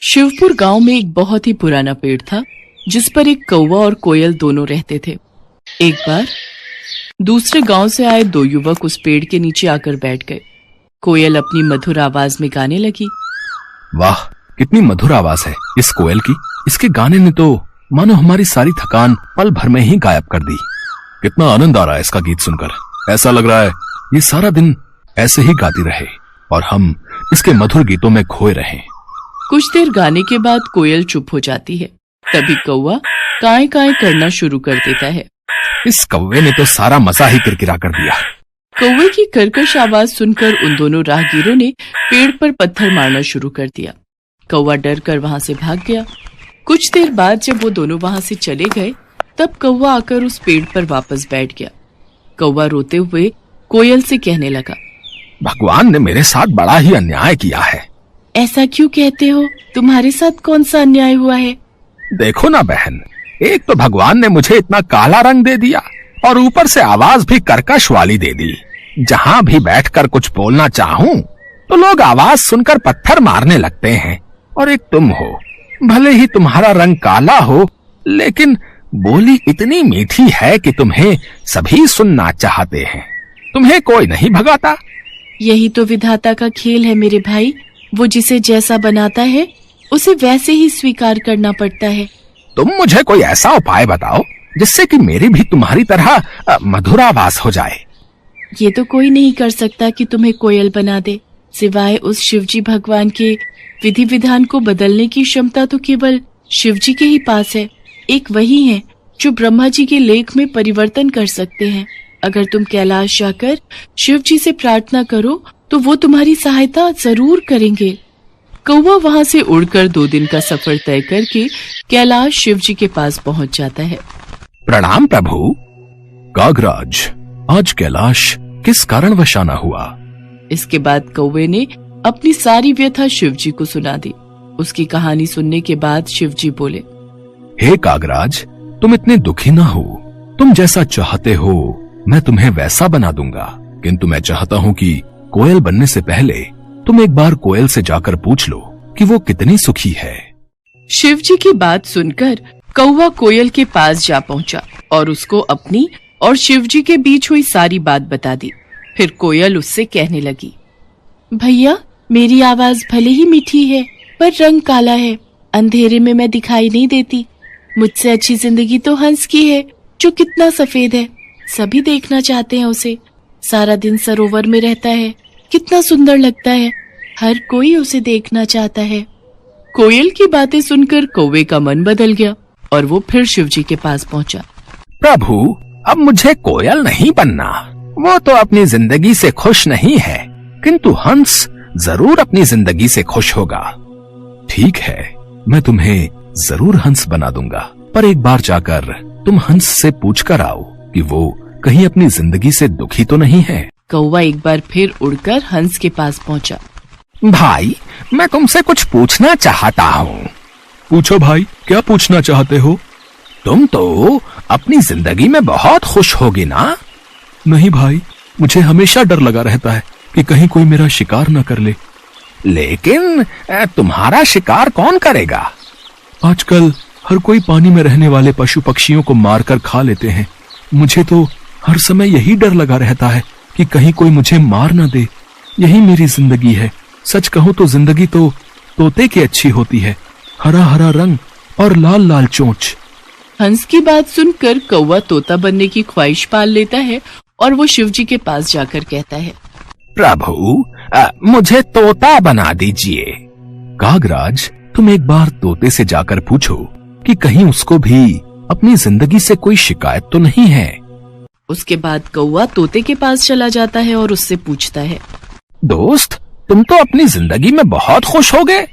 शिवपुर गांव में एक बहुत ही पुराना पेड़ था जिस पर एक कौवा और कोयल दोनों रहते थे। एक बार दूसरे गांव से आए दो युवक उस पेड़ के नीचे आकर बैठ गए। कोयल अपनी मधुर आवाज में गाने लगी। वाह, कितनी मधुर आवाज है इस कोयल की। इसके गाने ने तो मानो हमारी सारी थकान पल भर में ही गायब कर दी। कितना आनंद आ रहा है इसका गीत सुनकर। ऐसा लग रहा है ये सारा दिन ऐसे ही गाती रहे और हम इसके मधुर गीतों में खोए रहें। कुछ देर गाने के बाद कोयल चुप हो जाती है। तभी कौवा काए काए करना शुरू कर देता है। इस कौवे ने तो सारा मजा ही किरकिरा कर दिया। कौवे की कर्कश आवाज सुनकर उन दोनों राहगीरों ने पेड़ पर पत्थर मारना शुरू कर दिया। कौवा डर कर वहां से भाग गया। कुछ देर बाद जब वो दोनों वहां से चले गए तब कौवा आकर उस पेड़ पर वापस बैठ गया। कौवा रोते हुए कोयल से कहने लगा, भगवान ने मेरे साथ बड़ा ही अन्याय किया है। ऐसा क्यों कहते हो? तुम्हारे साथ कौन सा अन्याय हुआ है? देखो ना बहन, एक तो भगवान ने मुझे इतना काला रंग दे दिया और ऊपर से आवाज भी कर्कश वाली दे दी। जहां भी बैठकर कुछ बोलना चाहूं तो लोग आवाज सुनकर पत्थर मारने लगते हैं। और एक तुम हो, भले ही तुम्हारा रंग काला हो लेकिन बोली इतनी मीठी है कि तुम्हें सभी सुनना चाहते हैं। तुम्हें कोई नहीं भगाता। यही तो विधाता का खेल है मेरे भाई। वो जिसे जैसा बनाता है उसे वैसे ही स्वीकार करना पड़ता है। तुम मुझे कोई ऐसा उपाय बताओ जिससे कि मेरी भी तुम्हारी तरह मधुर आवाज हो जाए। ये तो कोई नहीं कर सकता कि तुम्हें कोयल बना दे, सिवाय उस शिवजी भगवान के। विधि विधान को बदलने की क्षमता तो केवल शिवजी के ही पास है। एक वही है जो ब्रह्मा जी के लेख में परिवर्तन कर सकते हैं। अगर तुम कैलाश जाकर शिवजी से प्रार्थना करो तो वो तुम्हारी सहायता जरूर करेंगे। कौवा वहां से उड़कर 2 दिन का सफर तय करके कैलाश शिवजी के पास पहुंच जाता है। प्रणाम प्रभु। कागराज, आज कैलाश किस कारणवश आना हुआ? इसके बाद कौवे ने अपनी सारी व्यथा शिवजी को सुना दी। उसकी कहानी सुनने के बाद शिवजी बोले, हे कागराज, तुम इतने दुखी ना हो। तुम जैसा चाहते हो मैं तुम्हें वैसा बना दूंगा, किंतु मैं चाहता हूँ कि कोयल बनने से पहले तुम एक बार कोयल से जाकर पूछ लो कि वो कितनी सुखी है। शिवजी की बात सुनकर कौवा कोयल के पास जा पहुंचा और उसको अपनी और शिवजी के बीच हुई सारी बात बता दी। फिर कोयल उससे कहने लगी, भैया, मेरी आवाज भले ही मीठी है पर रंग काला है। अंधेरे में मैं दिखाई नहीं देती। मुझसे अच्छी जिंदगी तो हंस की है जो कितना सफेद है। सभी देखना चाहते हैं उसे। सारा दिन सरोवर में रहता है, कितना सुंदर लगता है। हर कोई उसे देखना चाहता है। कोयल की बातें सुनकर कौवे का मन बदल गया और वो फिर शिवजी के पास पहुंचा। प्रभु, अब मुझे कोयल नहीं बनना। वो तो अपनी जिंदगी से खुश नहीं है, किंतु हंस जरूर अपनी जिंदगी से खुश होगा। ठीक है, मैं तुम्हें जरूर हंस बना दूंगा, पर एक बार जाकर तुम हंस से पूछ कर आओ कि वो कहीं अपनी जिंदगी से दुखी तो नहीं है। कौवा एक बार फिर उड़कर हंस के पास पहुंचा। भाई, मैं तुमसे कुछ पूछना चाहता हूँ। पूछो भाई, क्या पूछना चाहते हो? तुम तो अपनी जिंदगी में बहुत खुश होगी ना? नहीं भाई, मुझे हमेशा डर लगा रहता है कि कहीं कोई मेरा शिकार न कर ले। लेकिन तुम्हारा शिकार कौन करेगा? आजकल हर कोई पानी में रहने वाले पशु पक्षियों को मारकर खा लेते हैं। मुझे तो हर समय यही डर लगा रहता है कि कहीं कोई मुझे मार न दे। यही मेरी जिंदगी है। सच कहूं तो जिंदगी तो तोते की अच्छी होती है, हरा हरा रंग और लाल लाल चोंच। हंस की बात सुनकर कौवा तोता बनने की ख्वाहिश पाल लेता है और वो शिवजी के पास जाकर कहता है, प्रभु, मुझे तोता बना दीजिए। कागराज, तुम एक बार तोते से जाकर पूछो कि कहीं उसको भी अपनी जिंदगी से कोई शिकायत तो नहीं है। उसके बाद कौवा तोते के पास चला जाता है और उससे पूछता है, दोस्त, तुम तो अपनी जिंदगी में बहुत खुश हो गए।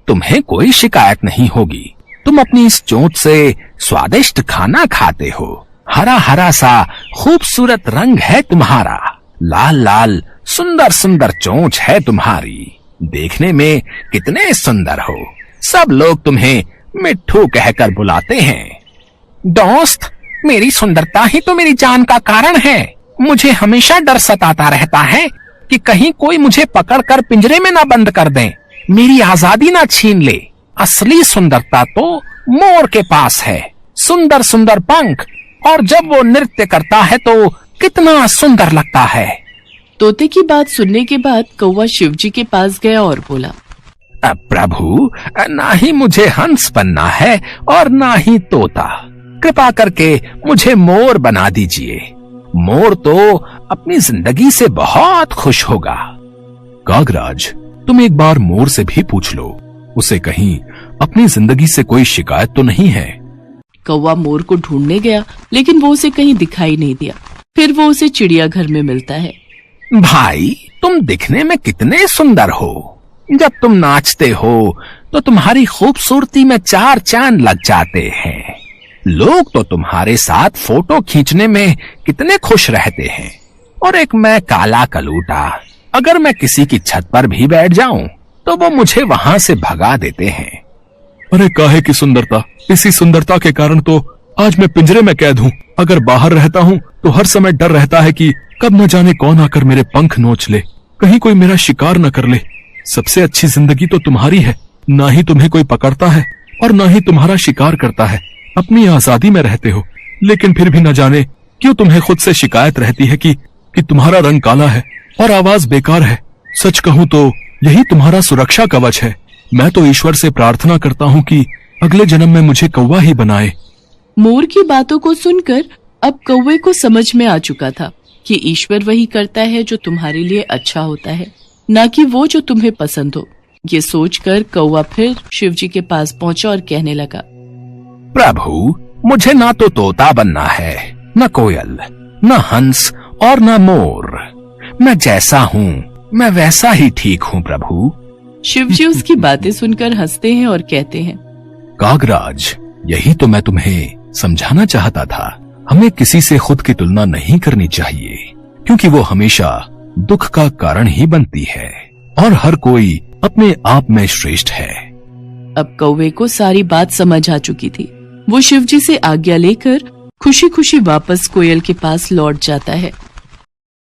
तुम्हें कोई शिकायत नहीं होगी। तुम अपनी इस चोंच से स्वादिष्ट खाना खाते हो। हरा हरा सा खूबसूरत रंग है तुम्हारा। लाल लाल सुंदर सुंदर चोंच है तुम्हारी। देखने में कितने सुंदर हो। सब लोग तुम्हें मिट्ठू कहकर बुलाते हैं। दोस्त, मेरी सुंदरता ही तो मेरी जान का कारण है। मुझे हमेशा डर सताता रहता है कि कहीं कोई मुझे पकड़कर पिंजरे में ना बंद कर दे, मेरी आजादी ना छीन ले। असली सुंदरता तो मोर के पास है, सुंदर सुंदर पंख, और जब वो नृत्य करता है तो कितना सुंदर लगता है। तोते की बात सुनने के बाद कौवा शिवजी के पास गया और बोला, प्रभु, ना ही मुझे हंस बनना है और ना ही तोता, कृपा करके मुझे मोर बना दीजिए। मोर तो अपनी जिंदगी से बहुत खुश होगा। कागराज, तुम एक बार मोर से भी पूछ लो, उसे कहीं अपनी जिंदगी से कोई शिकायत तो नहीं है। कौवा मोर को ढूंढने गया, लेकिन वो उसे कहीं दिखाई नहीं दिया। फिर वो उसे चिड़ियाघर में मिलता है। भाई, तुम दिखने में कितने सुंदर हो। जब तुम नाचते हो तो तुम्हारी खूबसूरती में 4 चांद लग जाते हैं। लोग तो तुम्हारे साथ फोटो खींचने में कितने खुश रहते हैं। और एक मैं काला कलूटा, अगर मैं किसी की छत पर भी बैठ जाऊं तो वो मुझे वहां से भगा देते हैं। अरे काहे की सुंदरता, इसी सुंदरता के कारण तो आज मैं पिंजरे में कैद हूँ। अगर बाहर रहता हूँ तो हर समय डर रहता है कि कब न जाने कौन आकर मेरे पंख नोच ले, कहीं कोई मेरा शिकार न कर ले। सबसे अच्छी जिंदगी तो तुम्हारी है, ना ही तुम्हें कोई पकड़ता है और ना ही तुम्हारा शिकार करता है। अपनी आजादी में रहते हो, लेकिन फिर भी न जाने क्यों तुम्हें खुद से शिकायत रहती है कि तुम्हारा रंग काला है और आवाज बेकार है। सच कहूँ तो यही तुम्हारा सुरक्षा कवच है। मैं तो ईश्वर से प्रार्थना करता हूँ कि अगले जन्म में मुझे कौवा ही बनाए। मोर की बातों को सुनकर अब कौवे को समझ में आ चुका था कि ईश्वर वही करता है जो तुम्हारे लिए अच्छा होता है, ना कि वो जो तुम्हें पसंद हो। ये सोचकर कौवा फिर शिवजी के पास पहुंचा और कहने लगा, प्रभु, मुझे ना तो तोता बनना है, न कोयल, न हंस और न मोर। मैं जैसा हूँ मैं वैसा ही ठीक हूँ प्रभु। शिवजी उसकी बातें सुनकर हंसते हैं और कहते हैं, कागराज, यही तो मैं तुम्हें समझाना चाहता था। हमें किसी से खुद की तुलना नहीं करनी चाहिए, क्योंकि वो हमेशा दुख का कारण ही बनती है और हर कोई अपने आप में श्रेष्ठ है। अब कौवे को सारी बात समझ आ चुकी थी। वो शिवजी से आज्ञा लेकर खुशी खुशी वापस कोयल के पास लौट जाता है।